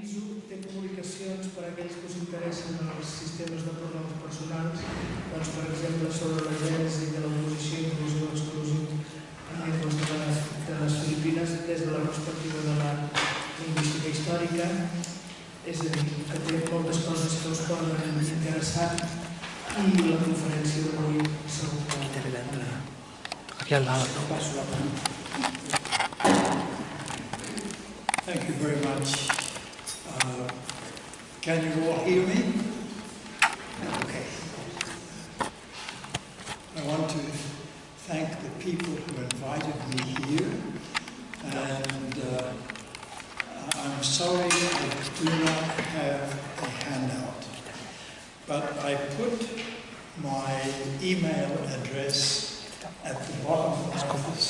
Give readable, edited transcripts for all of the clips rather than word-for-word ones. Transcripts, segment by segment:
Aviso, té comunicacions per a aquells que us interessen els sistemes de pronoms personals, doncs, per exemple, sobre la gènesi de l'oposició, inclusiu, exclusiu en llengües de les Filipines des de la perspectiva de la lingüística històrica. És a dir, que té moltes coses que us poden interessar i la conferència d'avui segur que... Aquí al lado. Passo la mà. Thank you very much. Can you all hear me? Okay. I want to thank the people who invited me here, and I'm sorry I do not have a handout, but I put my email address at the bottom of this.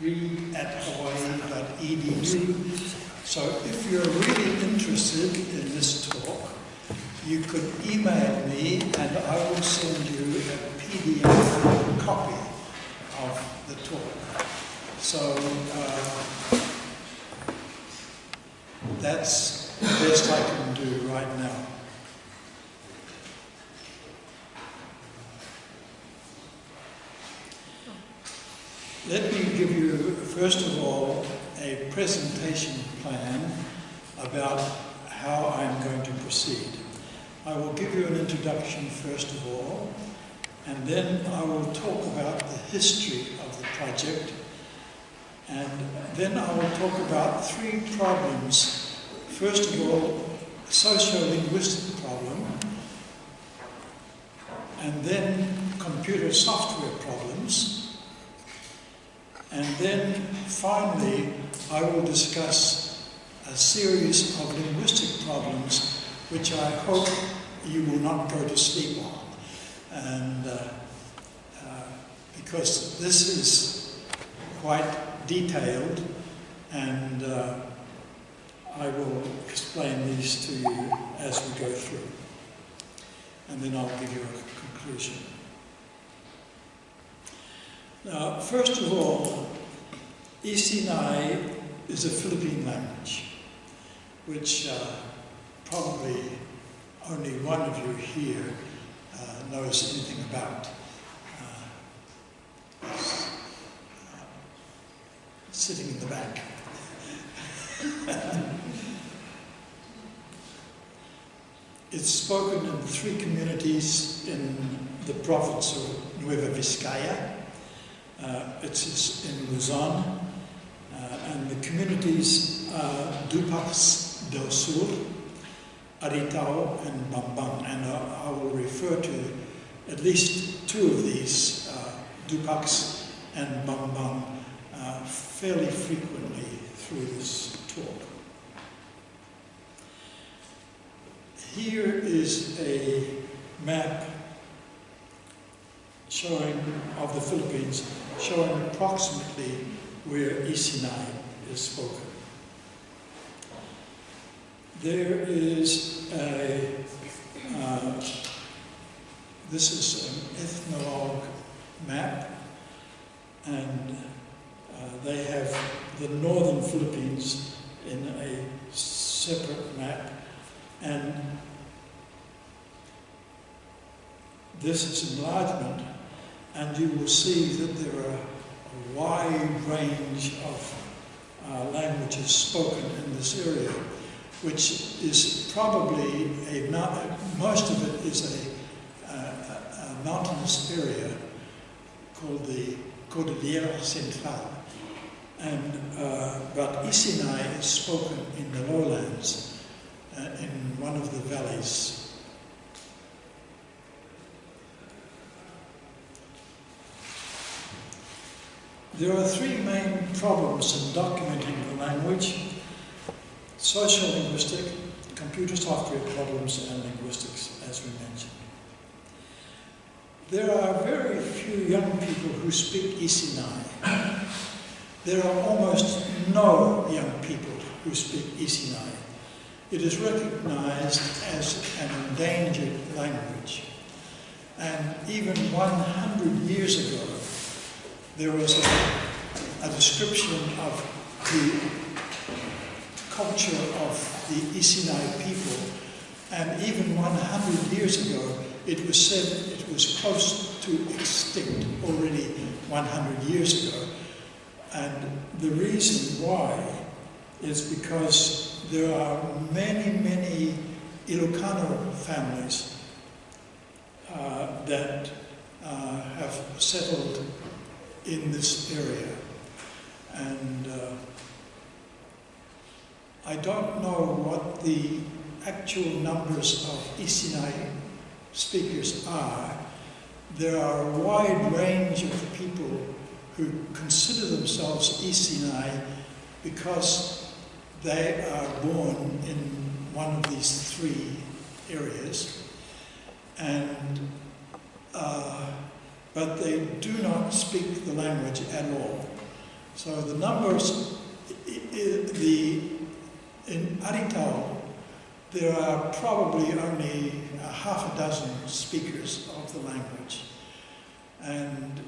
Reid@Hawai'i.edu. So if you're really interested in this talk, you could email me and I will send you a PDF copy of the talk. So that's the best I can do right now. Let me give you, first of all, a presentation plan about how I'm going to proceed. I will give you an introduction, first of all, and then I will talk about the history of the project, and then I will talk about three problems. First of all, socio-linguistic problem, and then computer software problems, and then finally I will discuss a series of linguistic problems which I hope you will not go to sleep on, and because this is quite detailed, and I will explain these to you as we go through, and then I'll give you a conclusion. Now, first of all, Isinay is a Philippine language, which probably only one of you here knows anything about. Sitting in the back. It's spoken in 3 communities in the province of Nueva Vizcaya. It's in Luzon, and the communities are Dupax del Sur, Aritao, and Bambang, and I will refer to at least 2 of these, Dupax and Bambang, fairly frequently through this talk. Here is a map of the Philippines, showing approximately where Isinay is spoken. There is this is an ethnologue map, and they have the northern Philippines in a separate map, and this is enlargement, and you will see that there are a wide range of languages spoken in this area, which is probably most of it is a mountainous area called the Cordillera Central, and but Isinay is spoken in the lowlands, in one of the valleys. There are 3 main problems in documenting the language: social-linguistic, computer software problems, and linguistics, as we mentioned. There are very few young people who speak Isinay. There are almost no young people who speak Isinay. It is recognized as an endangered language. And even 100 years ago, there was a description of the culture of the Isinay people, and even 100 years ago it was said it was close to extinct already 100 years ago. And the reason why is because there are many Ilocano families that have settled in this area. And I don't know what the actual numbers of Isinay speakers are. There are a wide range of people who consider themselves Isinay because they are born in one of these three areas, and but they do not speak the language at all. So the numbers, in Aritau, there are probably only half a dozen speakers of the language, and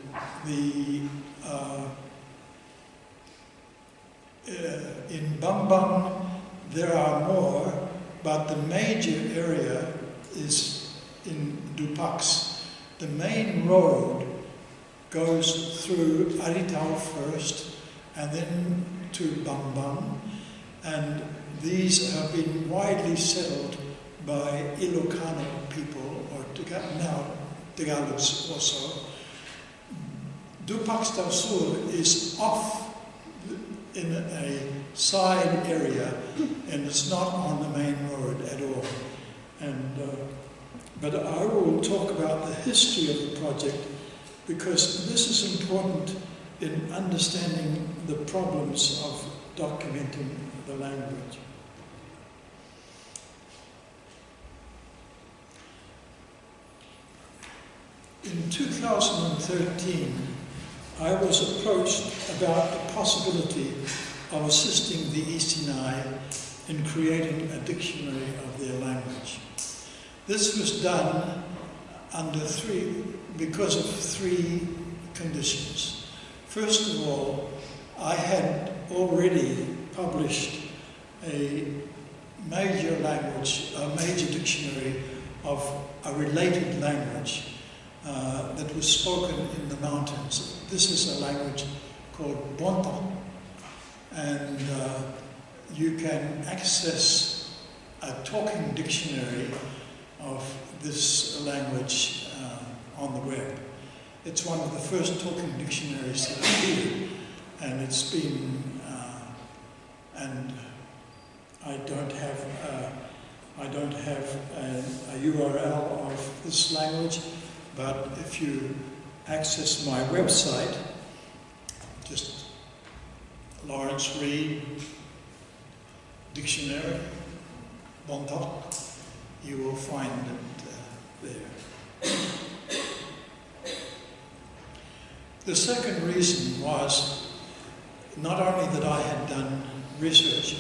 in Bambang there are more, but the major area is in Dupax. The main road goes through Aritau first and then to Bambang, and these have been widely settled by Ilocano people, or now Tagalogs also. Dupax del Sur is off in a side area and it's not on the main road at all. And but I will talk about the history of the project because this is important in understanding the problems of documenting the language. In 2013, I was approached about the possibility of assisting the Isinay in creating a dictionary of their language. This was done because of three conditions. First of all, I had already published a major dictionary of a related language that was spoken in the mountains. This is a language called Bonton, and you can access a talking dictionary of this language on the web. It's one of the first talking dictionaries that appeared, and it's been, and I don't have a URL of this language, but if you access my website, just Lawrence Reid Dictionary, Bontoc, you will find it there. The second reason was not only that I had done research,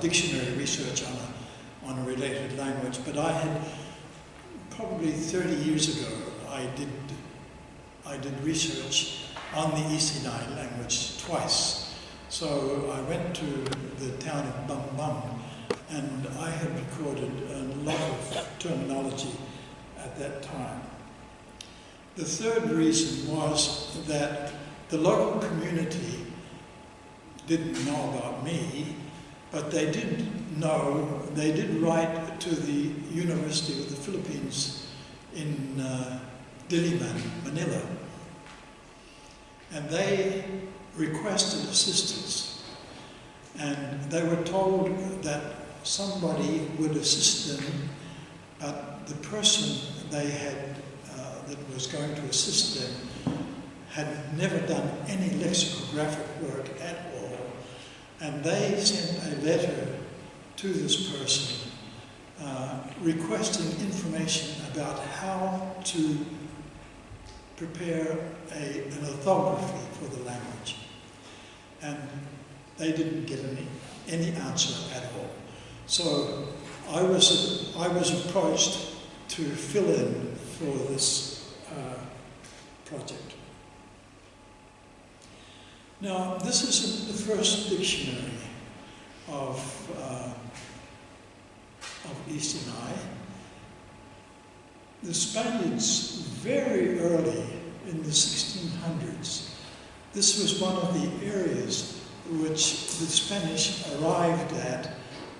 dictionary research on a related language, but I had probably 30 years ago, I did research on the Isinay language twice. So I went to the town of Bambang, and I had recorded a lot of terminology at that time. The third reason was that the local community didn't know about me, but they did write to the University of the Philippines in Diliman, Manila, and they requested assistance, and they were told that somebody would assist them, but the person they had that was going to assist them had never done any lexicographic work at all, and they sent a letter to this person requesting information about how to prepare an orthography for the language, and they didn't get any answer at all. So I was approached to fill in for this project. Now, this isn't the first dictionary of Isinay. The Spaniards, very early in the 1600s, this was one of the areas which the Spanish arrived at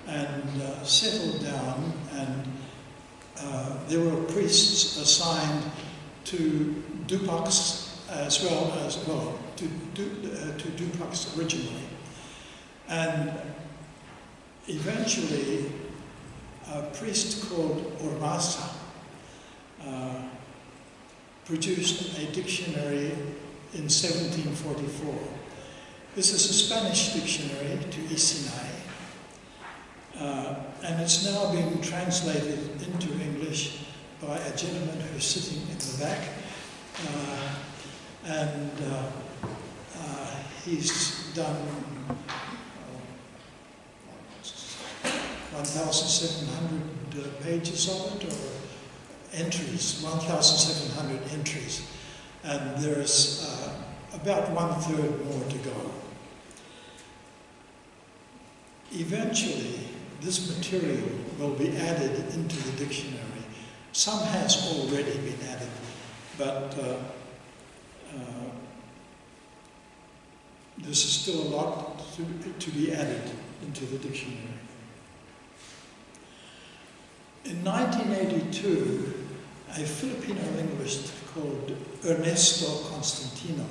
and settled down, and there were priests assigned to Dupacs as well to Dupacs originally. And eventually a priest called Ormaza produced a dictionary in 1744. This is a Spanish dictionary to Isinay, and it's now being translated into English by a gentleman who's sitting in the back, and he's done 1,700 pages of it, or entries, 1,700 entries, and there's about 1/3 more to go. Eventually, this material will be added into the dictionary. Some has already been added, but this is still a lot to be added into the dictionary. In 1982, a Filipino linguist called Ernesto Constantino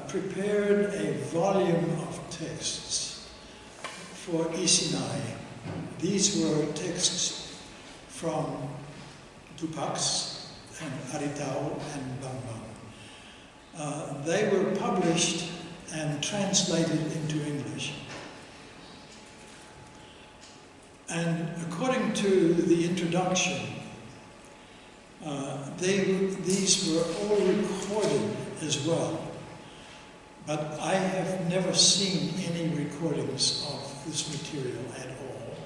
prepared a volume of texts for Isinay. These were texts from Dupacs and Aritao and Bambang. They were published and translated into English. And according to the introduction, these were all recorded as well. But I have never seen any recordings of this material at all.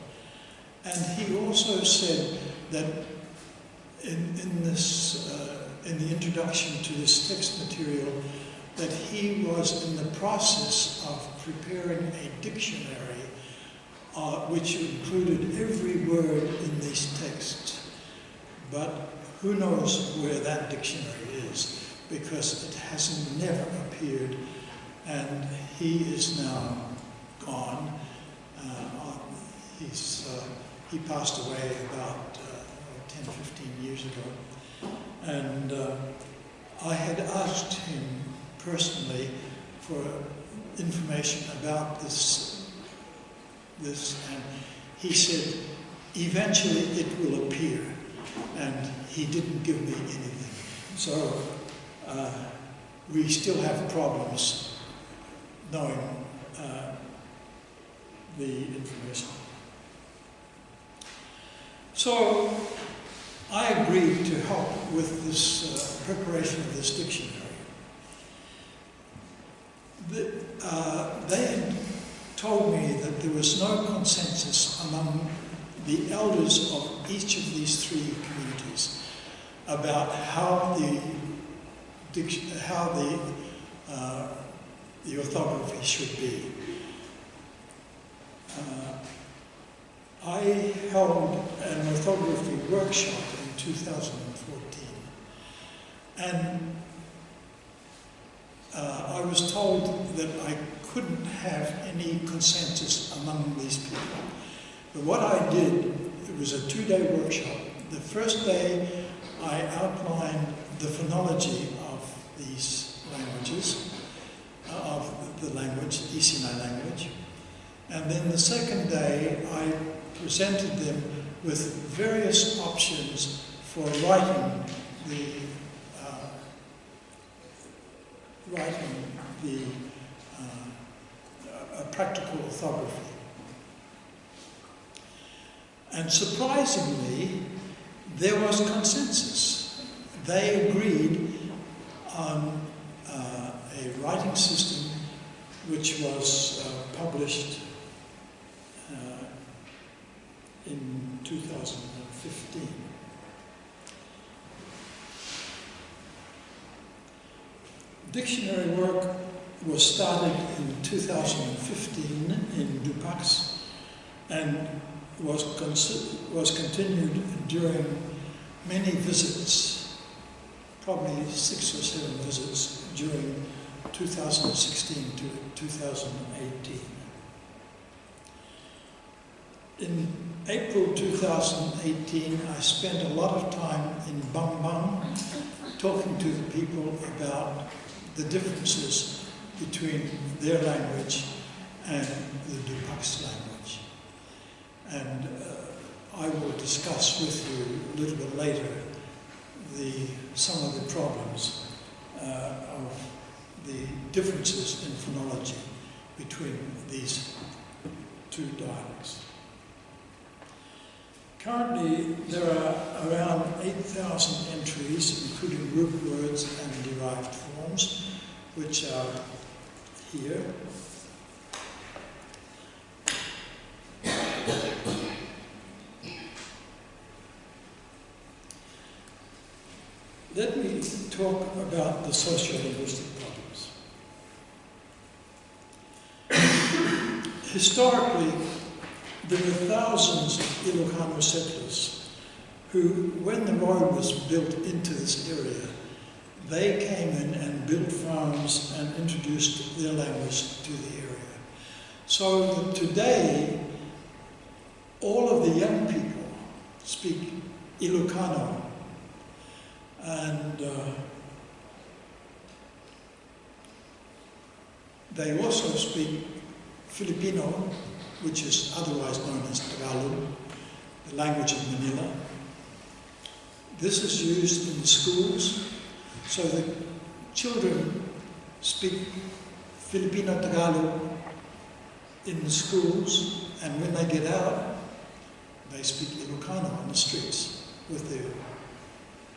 And he also said that in the introduction to this text material, that he was in the process of preparing a dictionary which included every word in these texts. But who knows where that dictionary is, because it hasn't never appeared, and he is now gone. He passed away about 10, 15 years ago. And I had asked him personally for information about this, and he said, eventually it will appear, and he didn't give me anything. So we still have problems knowing the information. So I agreed to help with this preparation of this dictionary. They had told me that there was no consensus among the elders of each of these three communities about how the orthography should be. I held an orthography workshop in 2014, and I was told that I couldn't have any consensus among these people. But what I did, it was a 2-day workshop. The first day I outlined the phonology of these languages, of the language, Isinay language. And then the second day I presented them with various options for writing a practical orthography. And surprisingly, there was consensus. They agreed on a writing system which was published in 2015. Dictionary work was started in 2015 in Dupax and was continued during many visits, probably 6 or 7 visits during 2016 to 2018. In April 2018, I spent a lot of time in Bambang talking to the people about the differences between their language and the Dupax language. And I will discuss with you a little bit later some of the problems of the differences in phonology between these two dialects. Currently, there are around 8,000 entries, including root words and derived forms, which are here. Let me talk about the socio-linguistic problems. Historically, there were thousands of Ilocano settlers who, when the road was built into this area, they came in and built farms and introduced their language to the area. So that today, all of the young people speak Ilocano, and they also speak Filipino, which is otherwise known as Tagalog, the language of Manila. This is used in the schools, so that children speak Filipino Tagalog in the schools, and when they get out, they speak Ilocano on the streets with their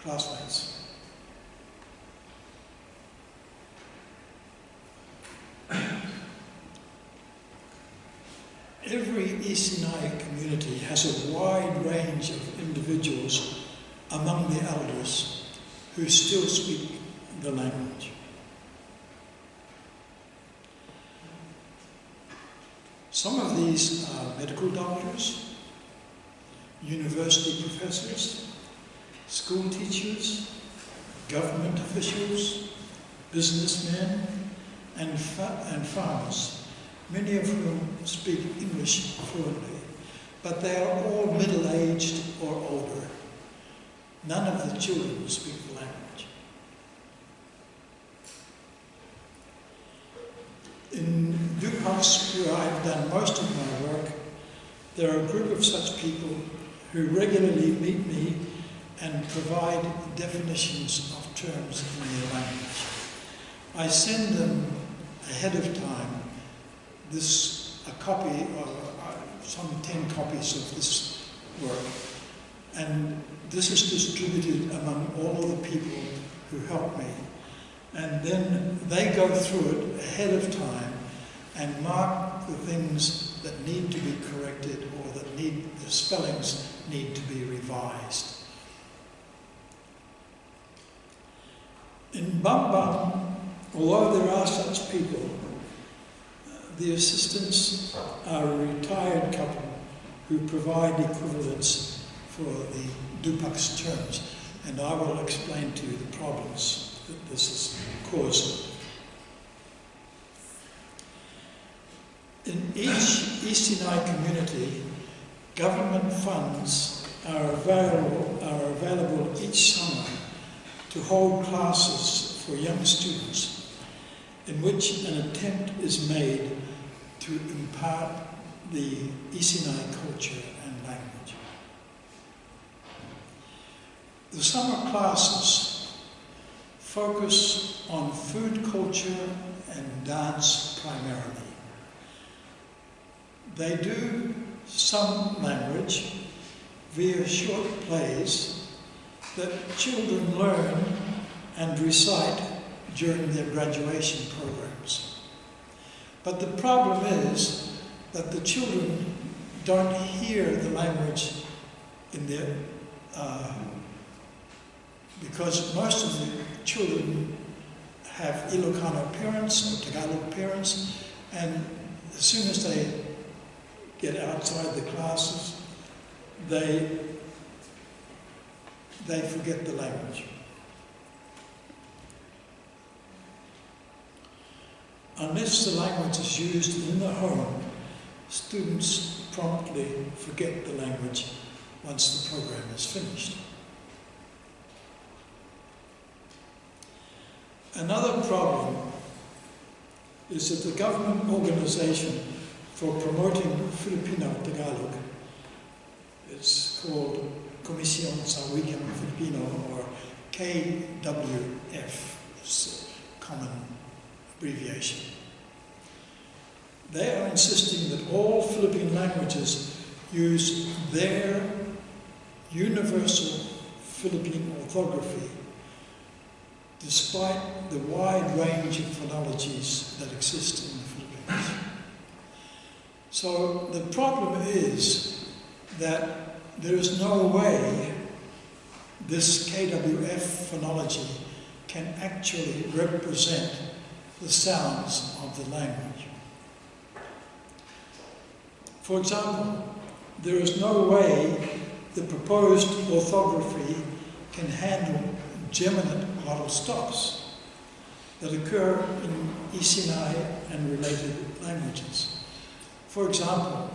classmates. Every Isinay community has a wide range of individuals among the elders who still speak the language. Some of these are medical doctors, university professors, school teachers, government officials, businessmen, and farmers, many of whom speak English fluently, but they are all middle-aged or older. None of the children speak the language. In Dupax, where I've done most of my work, there are a group of such people who regularly meet me and provide definitions of terms in their language. I send them ahead of time a copy or some 10 copies of this work, and this is distributed among all of the people who help me, and then they go through it ahead of time and mark the things that need to be corrected or that the spellings need to be revised. In Bambang, although there are such people, the assistants are a retired couple who provide equivalents for the Dupax terms, and I will explain to you the problems that this is causing. In each Isinay community, government funds are available each summer to hold classes for young students in which an attempt is made to impart the Isinay culture and language. The summer classes focus on food culture and dance primarily. They do some language via short plays that children learn and recite during their graduation programs. But the problem is that the children don't hear the language in their, because most of the children have Ilocano parents or Tagalog parents, and as soon as they get outside the classes, they forget the language. Unless the language is used in the home, students promptly forget the language once the program is finished. Another problem is that the government organization for promoting Filipino Tagalog, it's called Comisión sa Wikang Filipino, or KWF, it's a common abbreviation. They are insisting that all Philippine languages use their universal Philippine orthography, despite the wide range of phonologies that exist in the Philippines. So the problem is that there is no way this KWF phonology can actually represent the sounds of the language. For example, there is no way the proposed orthography can handle geminate glottal stops that occur in Isinay and related languages. For example,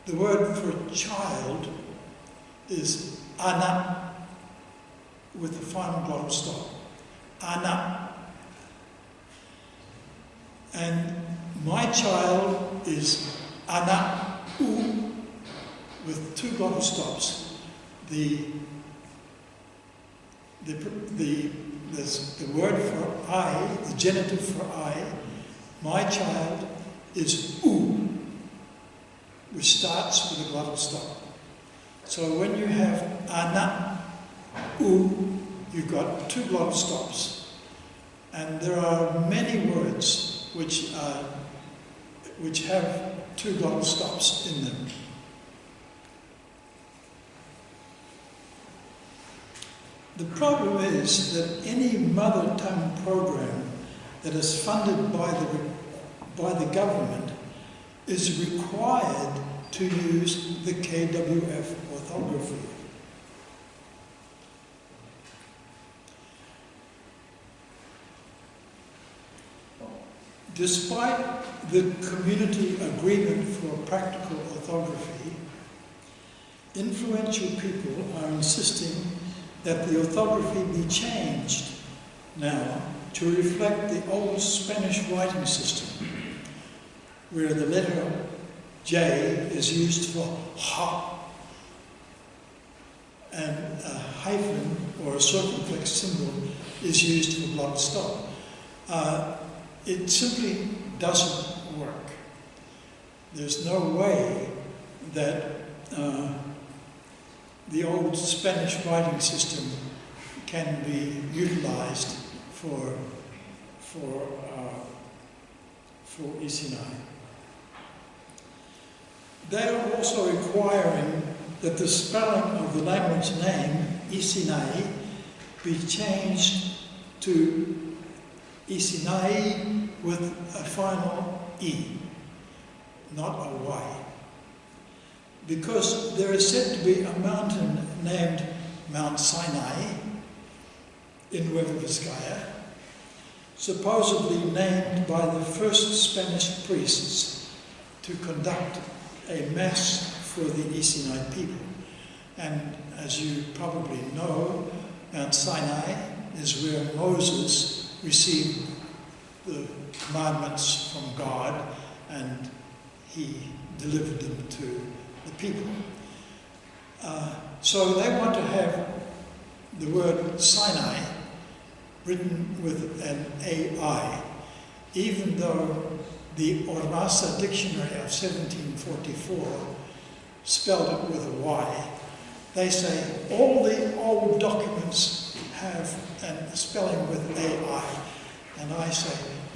the word for child is anak with the final glottal stop. Anak. And my child is anak u with two glottal stops. The word for I, the genitive for I, my child, is u, which starts with a glottal stop. So when you have anak u, you've got two glottal stops. And there are many words which have two glottal stops in them. The problem is that any mother tongue program that is funded by the government is required to use the KWF orthography. Despite the community agreement for practical orthography, influential people are insisting that the orthography be changed now to reflect the old Spanish writing system, where the letter J is used for ha, and a hyphen or a circumflex symbol is used for glottal stop. It simply doesn't work. There's no way that the old Spanish writing system can be utilized for Isinay. They are also requiring that the spelling of the language name, Isinay, be changed to Isinay with a final E, not a Y. Because there is said to be a mountain named Mount Sinai in Nueva Vizcaya, supposedly named by the first Spanish priests to conduct a mass for the Isinay people. And as you probably know, Mount Sinai is where Moses received the commandments from God, and he delivered them to the people. So they want to have the word Sinai written with an AI, even though the Orasa Dictionary of 1744 spelled it with a Y. They say all the old documents have a spelling with AI. And I say,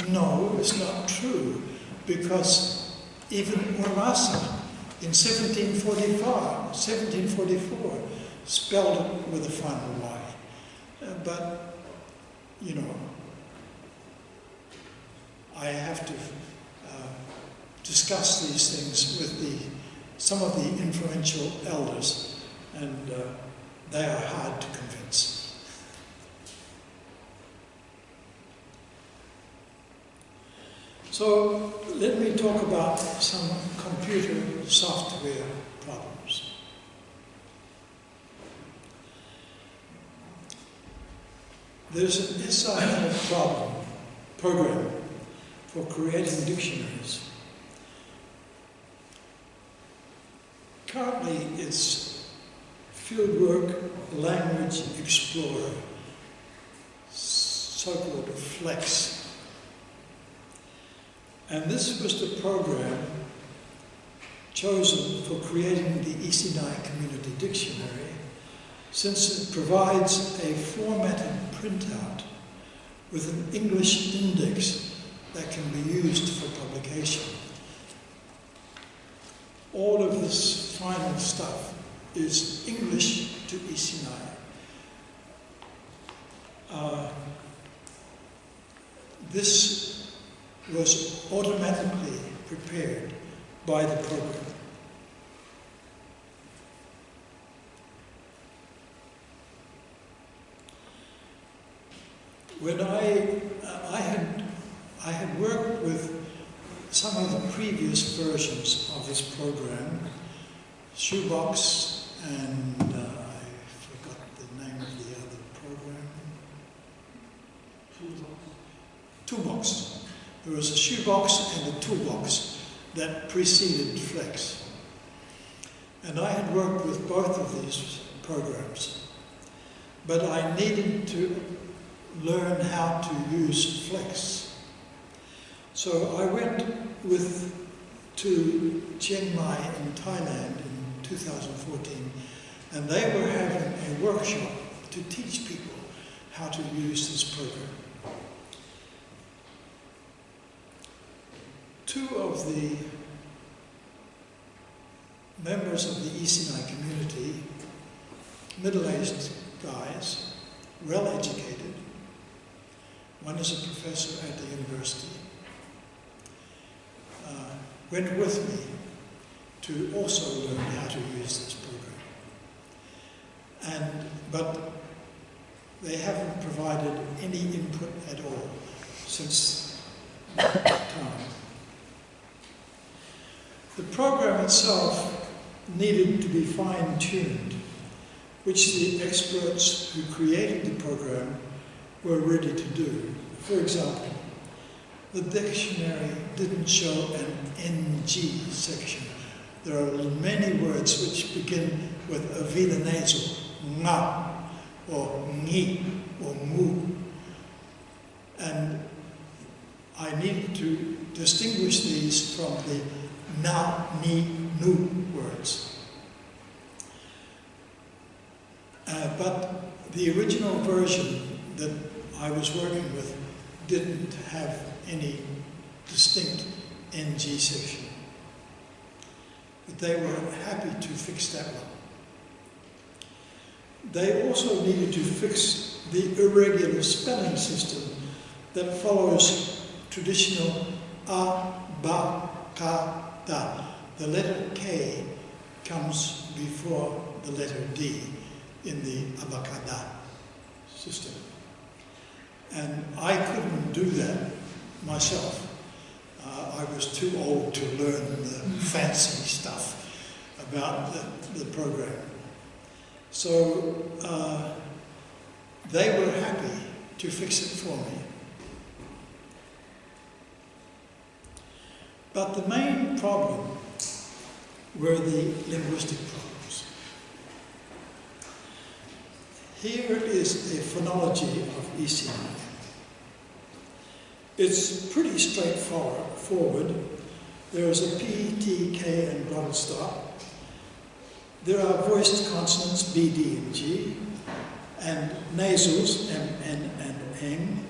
no, it's not true, because even Orasa in 1744 spelled it with a final Y. But, you know, I have to discuss these things with some of the influential elders, and they are hard to convince. So let me talk about some computer software problems. There's an Isinay program for creating dictionaries. Currently, it's Fieldwork Language Explorer, so-called FLEX. And this was the program chosen for creating the Isinay Community Dictionary, since it provides a formatted printout with an English index that can be used for publication. All of this final stuff is English to Isinay. This was automatically prepared by the program. When I had worked with some of the previous versions of this program, Shoebox, and I forgot the name of the other program. Toolbox. There was a Shoebox and a Toolbox that preceded Flex. And I had worked with both of these programs, but I needed to learn how to use Flex. So I went to Chiang Mai in Thailand in 2014, and they were having a workshop to teach people how to use this program. Two of the members of the Isinay community, middle-aged guys, well-educated, one is a professor at the university, went with me to also learn how to use this program. But they haven't provided any input at all since that time. The program itself needed to be fine-tuned, which the experts who created the program were ready to do. For example, the dictionary didn't show an NG section. There are many words which begin with a vela nasal, nga, or ngi, or mu. And I needed to distinguish these from the na, ni, nu words. But the original version that I was working with didn't have any distinct NG section. But they were happy to fix that one. They also needed to fix the irregular spelling system that follows traditional a, ba, ka, da. The letter K comes before the letter D in the abacada system. And I couldn't do that myself. I was too old to learn the fancy stuff about the program. So they were happy to fix it for me. But the main problem were the linguistic problems. Here is a phonology of Isinay. It's pretty straightforward. There is a P, T, K, and glottal stop. There are voiced consonants B, D, and G, and nasals M, N, and Ng.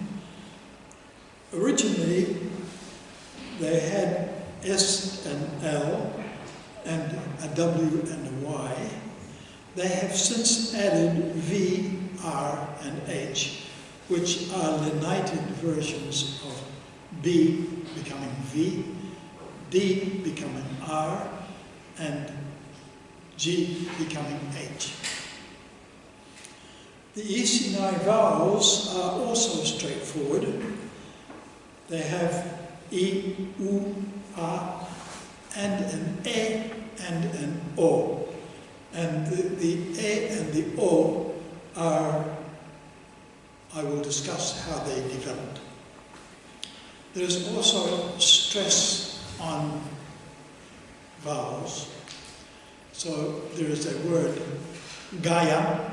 Originally, they had S and L, and a W and a Y. They have since added V, R, and H, which are lenited versions of B becoming V, D becoming R, and G becoming H. The Isinay vowels are also straightforward. They have E, U, A, and an E and an O. And the E and the O are, I will discuss how they developed. There's also stress on vowels. So there is a word, Gaya,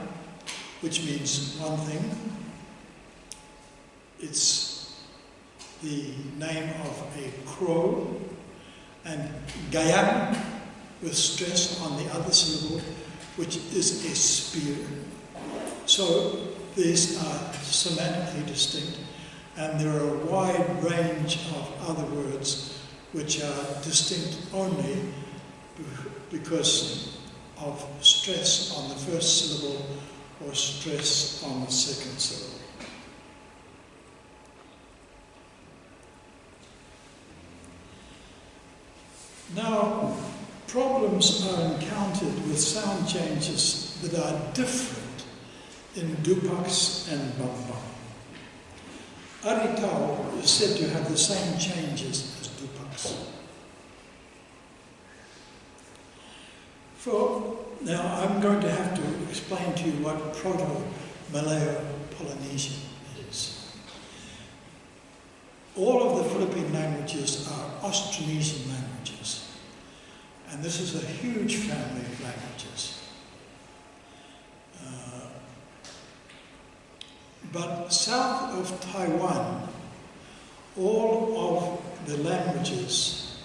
which means one thing. It's the name of a crow, and Gayam, with stress on the other syllable, which is a spear. So these are semantically distinct, and there are a wide range of other words which are distinct only because of stress on the first syllable or stress on the second syllable. Now, problems are encountered with sound changes that are different in Dupaks and Bambam. Aritau is said to have the same changes as Dupaks. Now I'm going to have to explain to you what Proto-Malayo-Polynesian is. All of the Philippine languages are Austronesian languages, and this is a huge family of languages. But south of Taiwan, all of the languages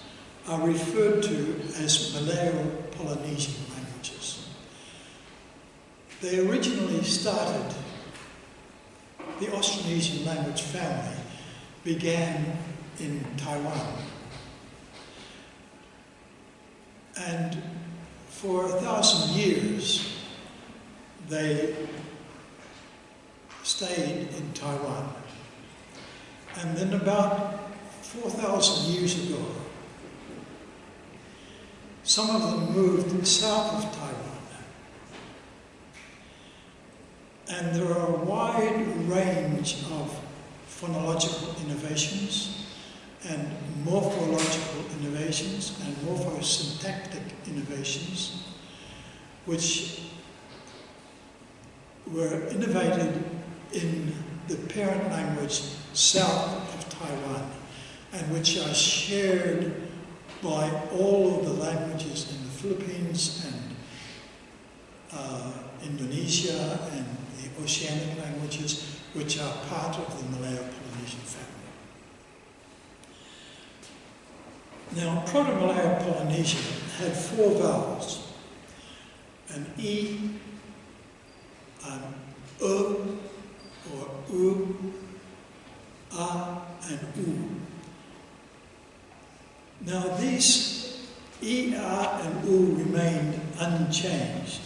are referred to as Malayo-Polynesian languages. They originally started, the Austronesian language family began in Taiwan. And for 1,000 years, they stayed in Taiwan. And then about 4,000 years ago, some of them moved south of Taiwan. And there are a wide range of phonological innovations and morphological innovations and morphosyntactic innovations which were innovated in the parent language south of Taiwan and which are shared by all of the languages in the Philippines and Indonesia and the Oceanic languages, which are part of the Malayo-Polynesian family. Now, Proto-Malayo-Polynesian had 4 vowels, an E, an U, or U, A, and U. Now, these E, A, and U remained unchanged,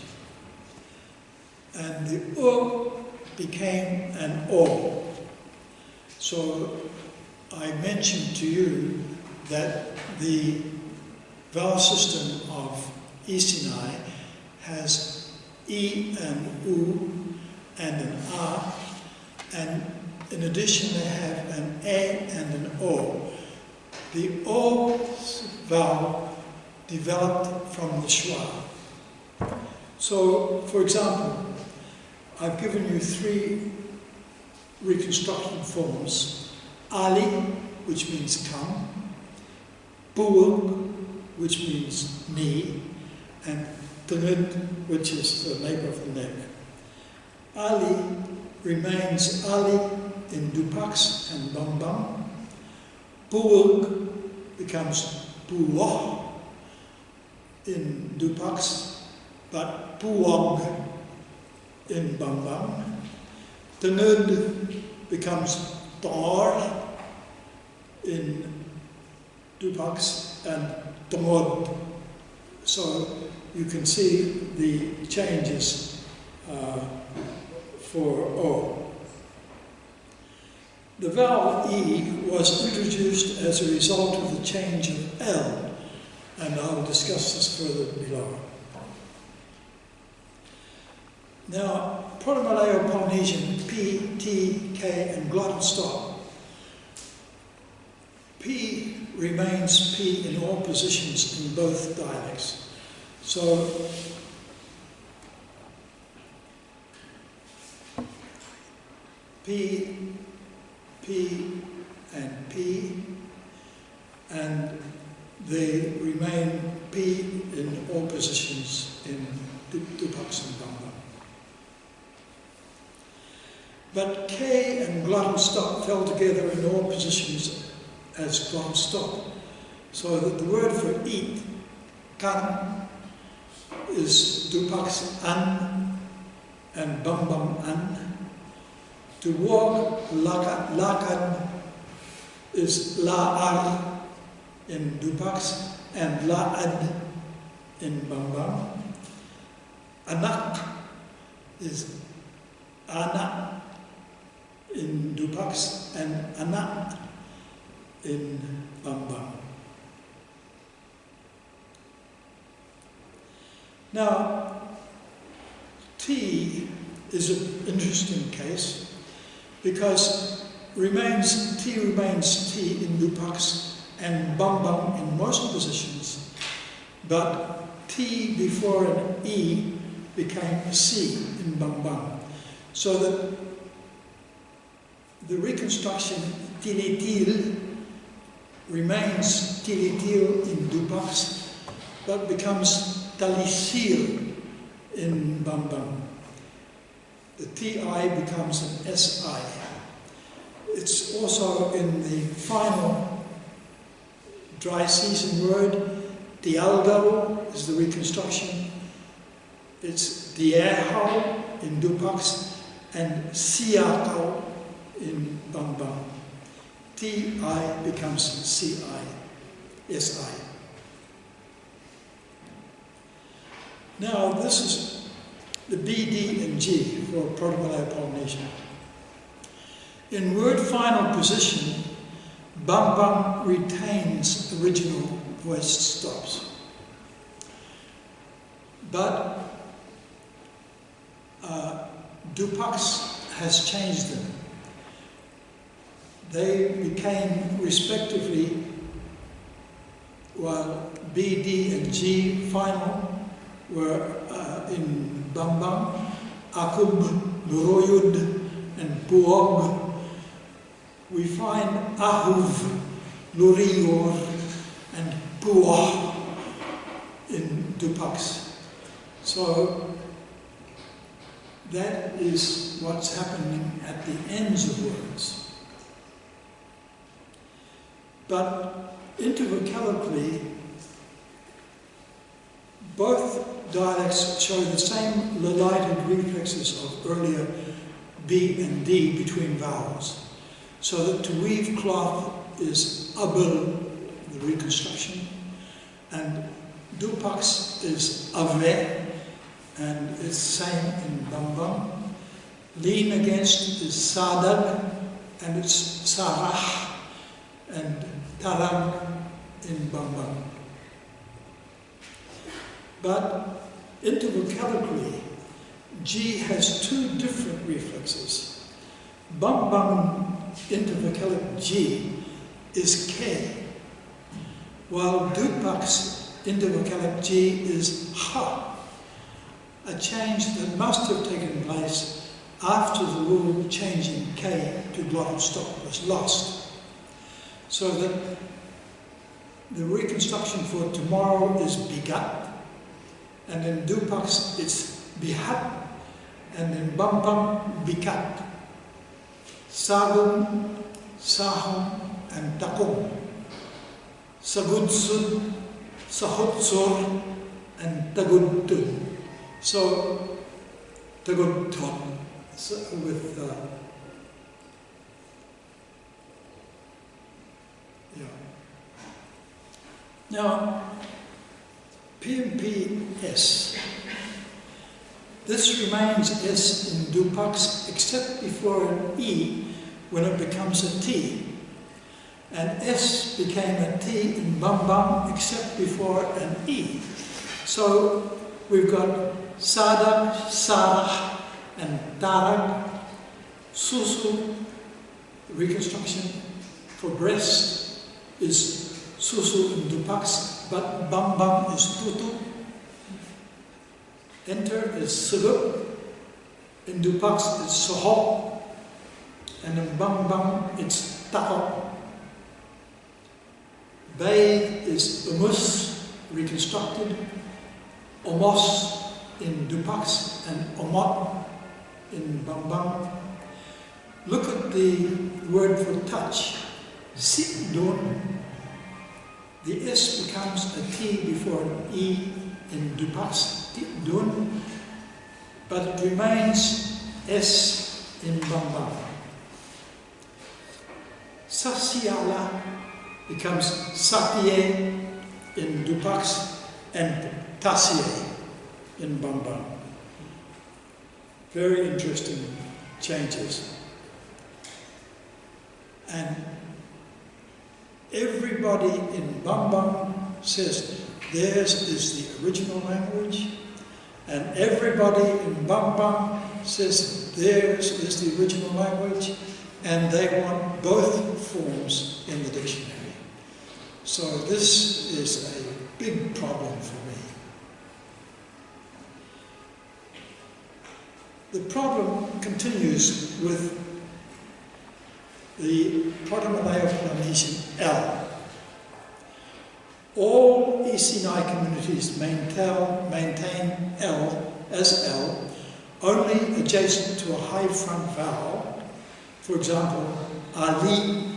and the U became an O. So I mentioned to you that the vowel system of Isinay has E and U and an A, and in addition they have an A and an O. The O vowel developed from the schwa. So, for example, I've given you 3 reconstruction forms. Ali, which means come, Buug, which means knee, and Tungud, which is the nape of the neck. Ali remains Ali in Dupaks and Bambam. Buug becomes Buwah in Dupaks, but Buwag in Bambam. Tungud becomes Tar in Dupaks and Tungod. So you can see the changes for O. The vowel E was introduced as a result of the change of L, and I'll discuss this further below. Now, Proto-Malayo-Polynesian, P, T, K, and glottal stop. P remains P in all positions in both dialects. So, P, P, and P, and they remain P in all positions in Dupaks and Bamba. But K and glottal stop fell together in all positions as glottal stop, so that the word for eat, kan, is Dupaks an and Bambam an. To walk, lakan, is la'ar in Dupaks and la'ad in Bambam. Anak is anak in Dupaks and anak in Bambam. Now, T is an interesting case because T remains T in Dupaks and Bambam in most positions, but T before an E became a C in Bambam. So that the reconstruction tilitil remains tilitil in Dupaks, but becomes talisil in Bambam. The TI becomes an SI. It's also in the final dry season word. Dialdo is the reconstruction. It's Diehau in Dupaks and Siakau in Bambam. TI becomes CI, SI. Now this is the B, D, and G for Proto-Malayo-Polynesian. In word final position, Bambam retains original voiced stops. But Dupaks has changed them. They became respectively, while B, D, and G final were in Bambam, Akub, Nuroyud, and Puog. We find Ahuv, Luriyor, and Puah in Dupaks. So that is what's happening at the ends of words. But intervocalically, both dialects show the same lilited reflexes of earlier B and D between vowels. So that to weave cloth is abel, the reconstruction, and Dupaks is ave, and it's the same in Bambam. Lean against is sadag, and it's sarah, and tarang in Bambam. But intervocalically, G has two different reflexes. Bambam intervocalic G is K, while Dupaks intervocalic G is Ha, a change that must have taken place after the rule changing K to glottal stop was lost. So that the reconstruction for tomorrow is bigat, and in Dupaks it's bihat, and in Bambam bikat. Sagum, Sahum, and Takum. Sagudsud, Sahutsur, and Tagudtun. So, Tagudton, with Now, PMP-S. This remains S in Dupaks except before an E, when it becomes a T. And S became a T in Bambam except before an E. So we've got Sadak, Sarah, and Tarak. Susu, reconstruction for breast, is Susu in Dupaks, but Bambam is Tutu. Enter is Sugup, in Dupaks it's Soho, and in Bambam it's Tako. Bathe is Umus, reconstructed, Omos in Dupaks, and Omot in Bambam. Look at the word for touch, Sit-dun. The S becomes a T before an E in Dupaks, Tit-dun, but it remains S in Bambam. Sasiala becomes Satie in Dupaks and Tasie in Bambam. Very interesting changes. And everybody in Bambam says theirs is the original language, and everybody in Bambam says theirs is the original language, and they want both forms in the dictionary. So this is a big problem for me. The problem continues with the Proto-Malay-Polynesian L. All Isinay communities maintain L as L, only adjacent to a high front vowel. For example, Ali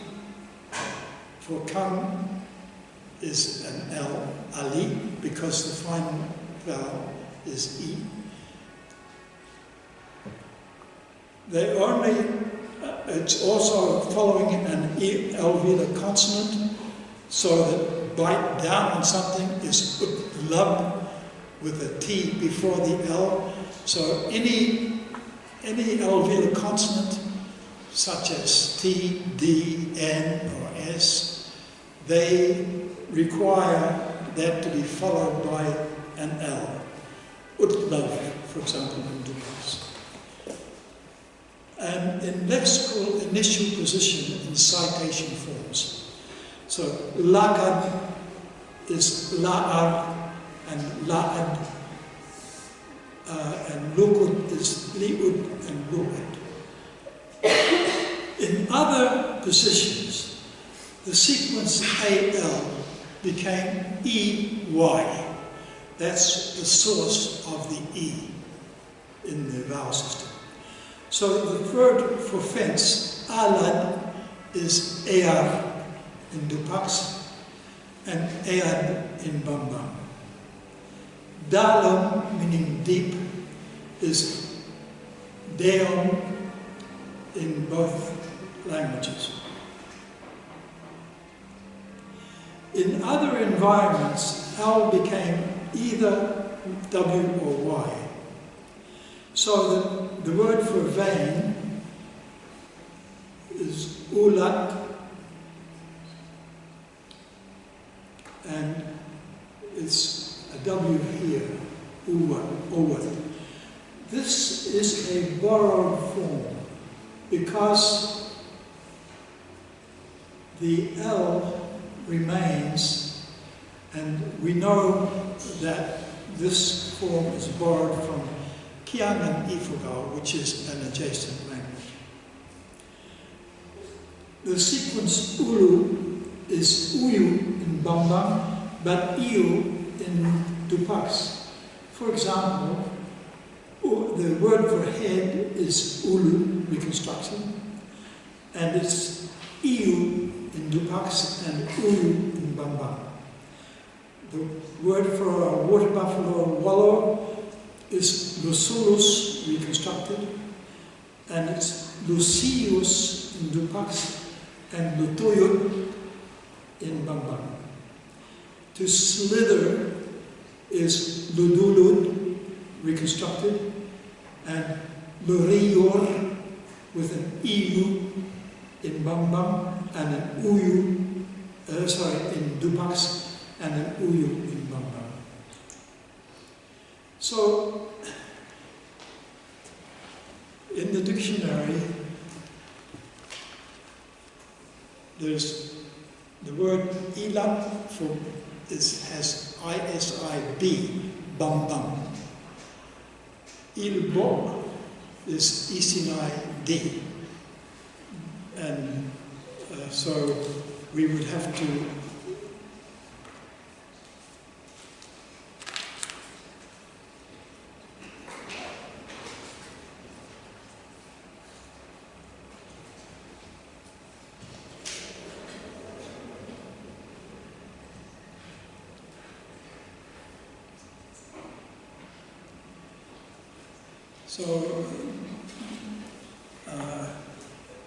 for come is an L, Ali, because the final vowel is E. They only, it's also following an alveolar consonant, so that bite down on something is lub with a T before the L. So any alveolar consonant, such as T, D, N, or S, they require that to be followed by an L. Utlav, for example, in Dupas. And in lexical initial position in citation forms. So laqad is la'ad, and la'ad, and luqud is li'ud and lu'ud. In other positions, the sequence AL became EY. That's the source of the E in the vowel system. So the word for fence, alad, is ear in Dupaks and ead in Bambam. Dalam, meaning deep, is deon in both languages. In other environments, L became either W or Y. So that the word for vein is ulat, and it's a W here, uwat. This is a borrowed form because the L remains, and we know that this form is borrowed from Kiang and Ifugao, which is an adjacent language. The sequence Ulu is Uyu in Bambam, but Iu in Dupaks. For example, the word for head is Ulu, reconstruction, and it's Iu in Dupaks and Uyu in Bambam. The word for a water buffalo, wallow, is Lusulus, reconstructed, and it's Lucius in Dupaks and Lutuyut in Bambam. To slither is Ludulud, reconstructed, and Luriur with an EU in Bambam, and an Uyu, in Dupax, and an Uyu in Bambam. So, in the dictionary, there's the word ilap has ISIB, Bambam. Ilbo is Isinay D. And so we would have to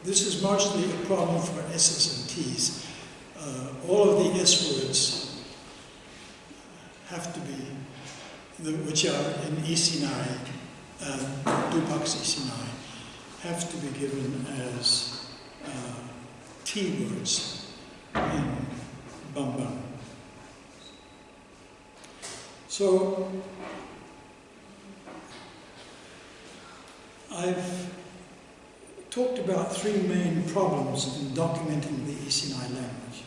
this is mostly a problem for S's and T's. All of the S words have to be, which are in Isinay, Dupax Isinay, have to be given as T words in Bambam. So, I've talked about three main problems in documenting the Isinay language.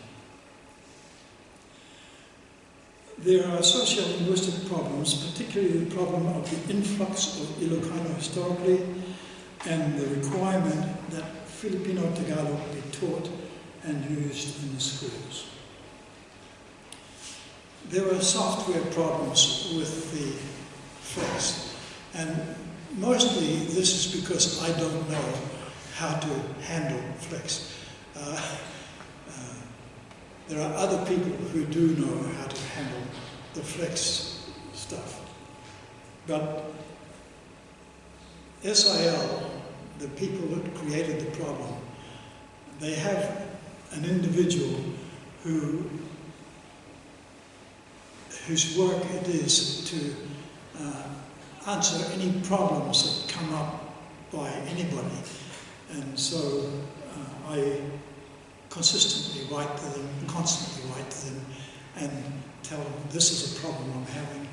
There are sociolinguistic problems, particularly the problem of the influx of Ilocano historically and the requirement that Filipino Tagalog be taught and used in the schools. There are software problems with the flex, and mostly this is because I don't know how to handle flex. There are other people who do know how to handle the flex stuff. But SIL, the people that created the problem, they have an individual whose work it is to answer any problems that come up by anybody. And so I constantly write to them, and tell them, this is a problem I'm having,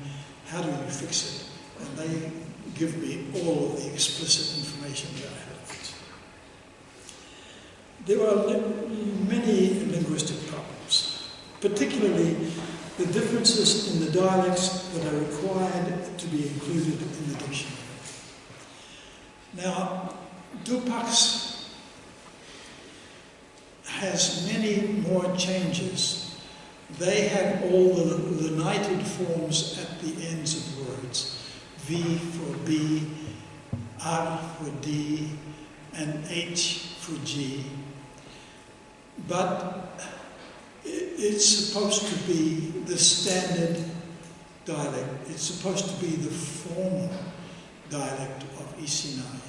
how do you fix it? And they give me all of the explicit information that I have. There are many linguistic problems, particularly the differences in the dialects that are required to be included in the dictionary. Now, Dupax has many more changes. They have all the lenited forms at the ends of words. V for B, R for D, and H for G. But it's supposed to be the standard dialect. It's supposed to be the formal dialect of Isinay.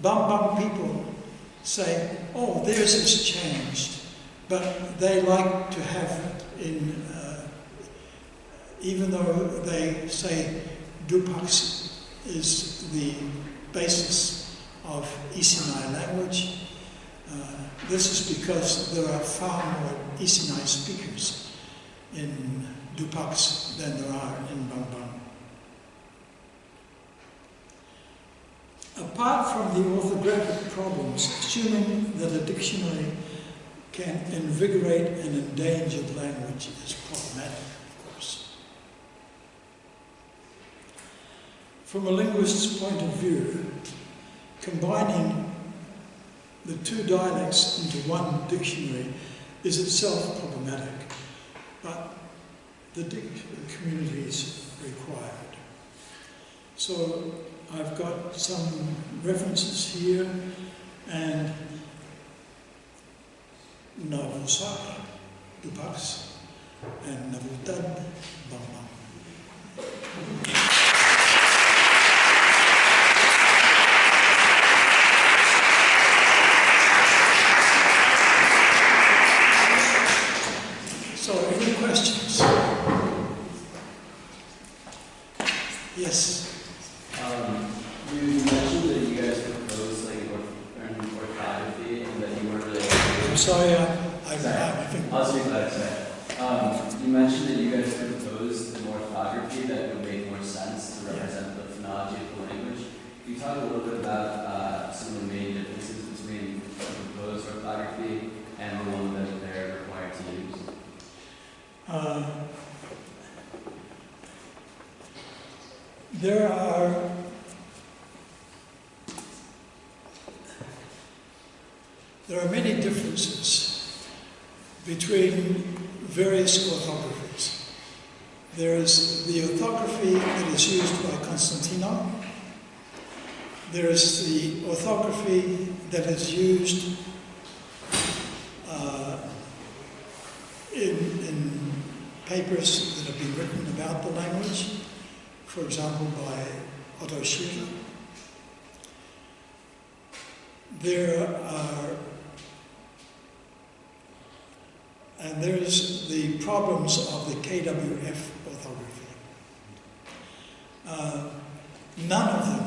Bambam people say, oh, theirs has changed, but they like to have it in, even though they say Dupax is the basis of Isinay language, this is because there are far more Isinay speakers in Dupax than there are in Bambam. Apart from the orthographic problems, assuming that a dictionary can invigorate an endangered language is problematic, of course. From a linguist's point of view, combining the two dialects into one dictionary is itself problematic, but the community is required. So I've got some references here, and Navusar, Dupax, and Navutad, Bambam. So, any questions? Yes. You mentioned that you guys proposed like orthography and that you weren't really I'm sorry, I think... I'll speak about it, sorry. You mentioned that you guys proposed an orthography that would make more sense to represent the phonology of the language. Can you talk a little bit about some of the main differences between the proposed orthography and the one that they're required to use? There are many differences between various orthographies. There is the orthography that is used by Constantino. There is the orthography that is used in papers that have been written about the language, for example by Otto Schiller. There's the problems of the KWF orthography. None of them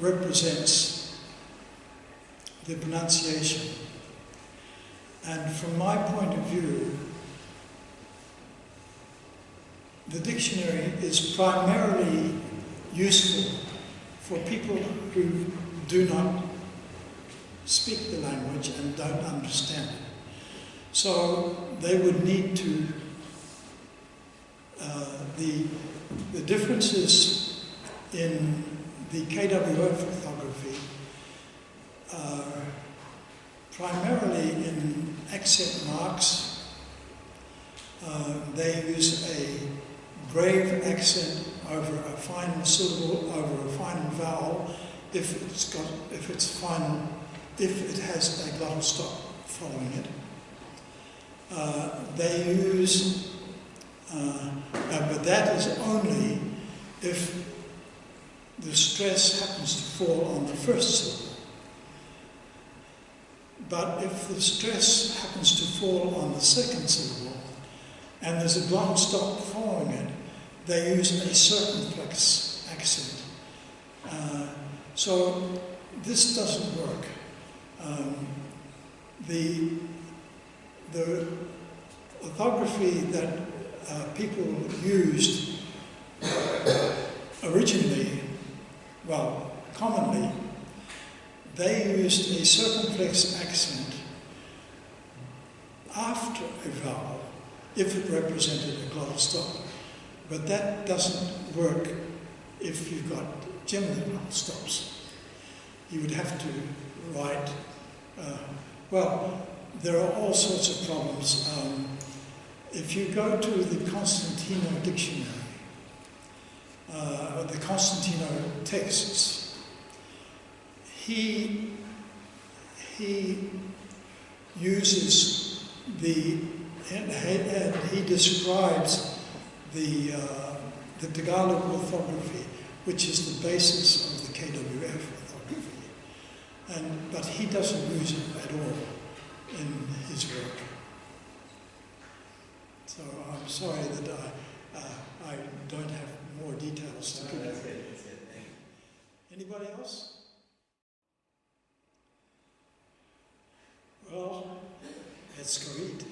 represents the pronunciation. And from my point of view, the dictionary is primarily useful for people who do not speak the language and don't understand it. So they would need to, the differences in the KWF orthography are primarily in accent marks. They use a grave accent over a final syllable, over a final vowel, if it has a glottal stop following it. They use, but that is only if the stress happens to fall on the first syllable. But if the stress happens to fall on the second syllable, and there's a glottal stop following it, they use a circumflex accent. So this doesn't work. The orthography that people used originally, well, commonly, they used a circumflex accent after a vowel if it represented a glottal stop. But that doesn't work if you've got geminal glottal stops. You would have to write, there are all sorts of problems. If you go to the Constantino dictionary, the Constantino texts, he uses he describes the Tagalog orthography, which is the basis of the KWF orthography, but he doesn't use it at all in his work. So I'm sorry that I don't have more details to give you. That's good. Thank you. Anybody else? Well, let's go eat.